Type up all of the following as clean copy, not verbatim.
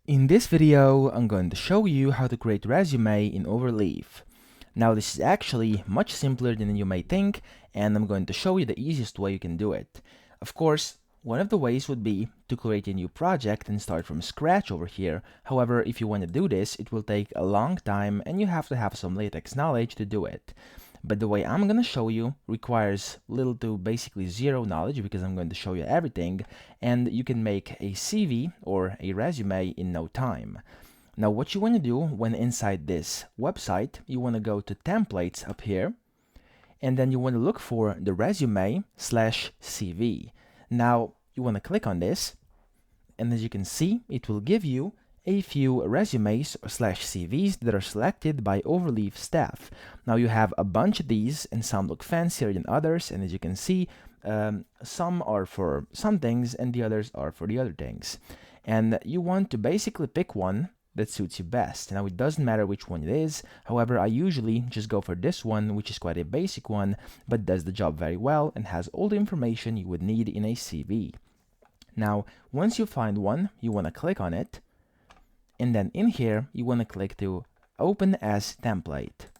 In this video, I'm going to show you how to create resume in Overleaf. Now this is actually much simpler than you may think, and I'm going to show you the easiest way you can do it. Of course, one of the ways would be to create a new project and start from scratch over here. However, if you want to do this, it will take a long time and you have to have some latex knowledge to do it. But the way I'm going to show you requires little to basically zero knowledge because I'm going to show you everything, and you can make a CV or a resume in no time. Now what you want to do when inside this website, you want to go to templates up here, and then you want to look for the resume/CV. Now you want to click on this, and as you can see, it will give you a few resumes/CVs that are selected by Overleaf staff. Now you have a bunch of these, and some look fancier than others, and as you can see, some are for some things and the others are for the other things. And you want to basically pick one that suits you best. Now it doesn't matter which one it is, however I usually just go for this one, which is quite a basic one, but does the job very well and has all the information you would need in a CV. Now once you find one, you want to click on it, and then in here you want to click to open as template.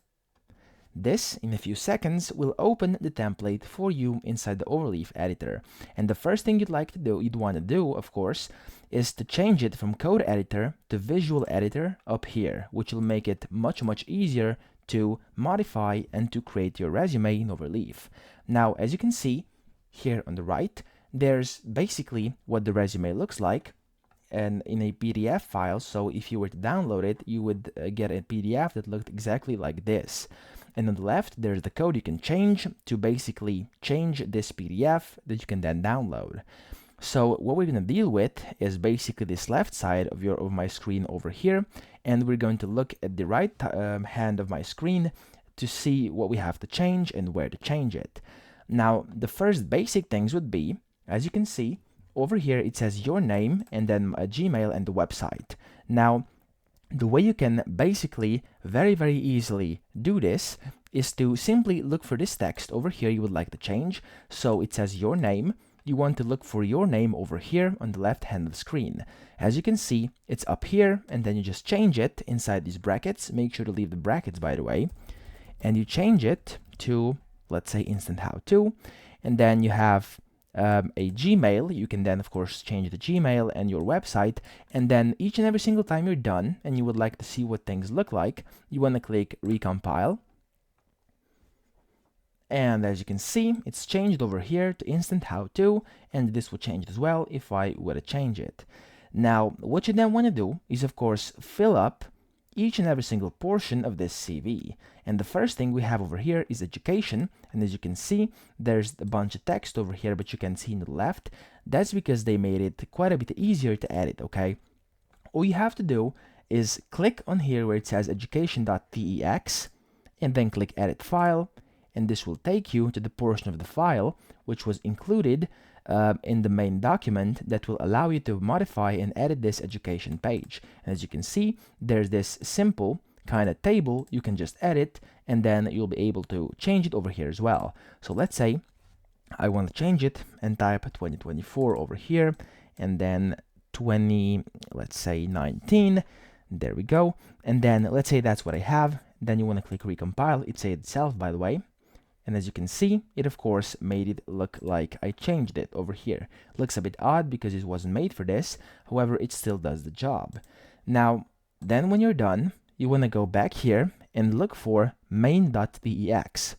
This, in a few seconds, will open the template for you inside the Overleaf editor. And the first thing you'd want to do, of course, is to change it from code editor to visual editor up here, which will make it much easier to modify and to create your resume in Overleaf. Now, as you can see here on the right, there's basically what the resume looks like, and in a PDF file. So if you were to download it, you would get a PDF that looked exactly like this. And on the left, there's the code you can change to basically change this PDF that you can then download. So what we're going to deal with is basically this left side of my screen over here, and we're going to look at the right hand of my screen to see what we have to change and where to change it. Now, the first basic things would be, as you can see, over here it says your name and then a Gmail and the website. Now, the way you can basically very easily do this is to simply look for this text over here you would like to change. So it says your name. You want to look for your name over here on the left hand of the screen. As you can see, it's up here, and then you just change it inside these brackets. Make sure to leave the brackets, by the way. And you change it to, let's say, instant how to, and then you have a Gmail. You can then of course change the Gmail and your website, and then each and every single time you're done and you would like to see what things look like, you want to click recompile, and as you can see, it's changed over here to instant how to, and this will change as well if I were to change it. Now what you then want to do is of course fill up each and every single portion of this CV. And the first thing we have over here is education, and as you can see, there's a bunch of text over here, but you can see on the left, that's because they made it quite a bit easier to edit, okay? All you have to do is click on here where it says education.tex, and then click edit file, and this will take you to the portion of the file which was included in the main document that will allow you to modify and edit this education page. And as you can see, there's this simple kind of table you can just edit, and then you'll be able to change it over here as well. So let's say I want to change it and type 2024 over here, and then 2019. There we go. And then let's say that's what I have. Then you want to click recompile. It said itself, by the way. And as you can see, it of course made it look like I changed it over here. Looks a bit odd because it wasn't made for this, however it still does the job. Now, then when you're done, you want to go back here and look for main.tex.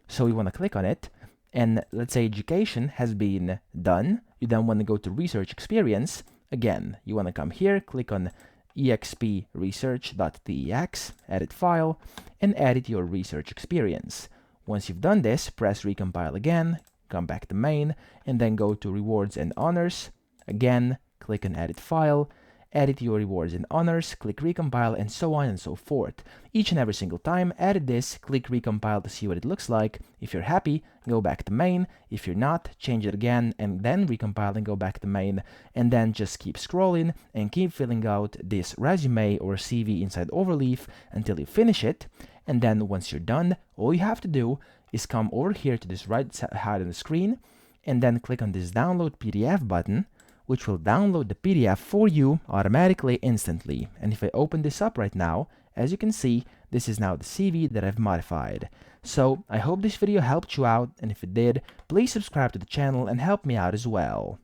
So you want to click on it, and let's say education has been done. You then want to go to research experience. Again, you want to come here, click on exp research.tex, edit file, and edit your research experience. Once you've done this, press recompile again, come back to main, and then go to rewards and honors. Again, click on edit file, edit your rewards and honors, click recompile, and so on and so forth. Each and every single time, edit this, click recompile to see what it looks like. If you're happy, go back to main. If you're not, change it again, and then recompile and go back to main, and then just keep scrolling and keep filling out this resume or CV inside Overleaf until you finish it. And then once you're done, all you have to do is come over here to this right side of the screen, and then click on this download PDF button, which will download the PDF for you automatically instantly. And if I open this up right now, as you can see, this is now the CV that I've modified. So I hope this video helped you out, and if it did, please subscribe to the channel and help me out as well.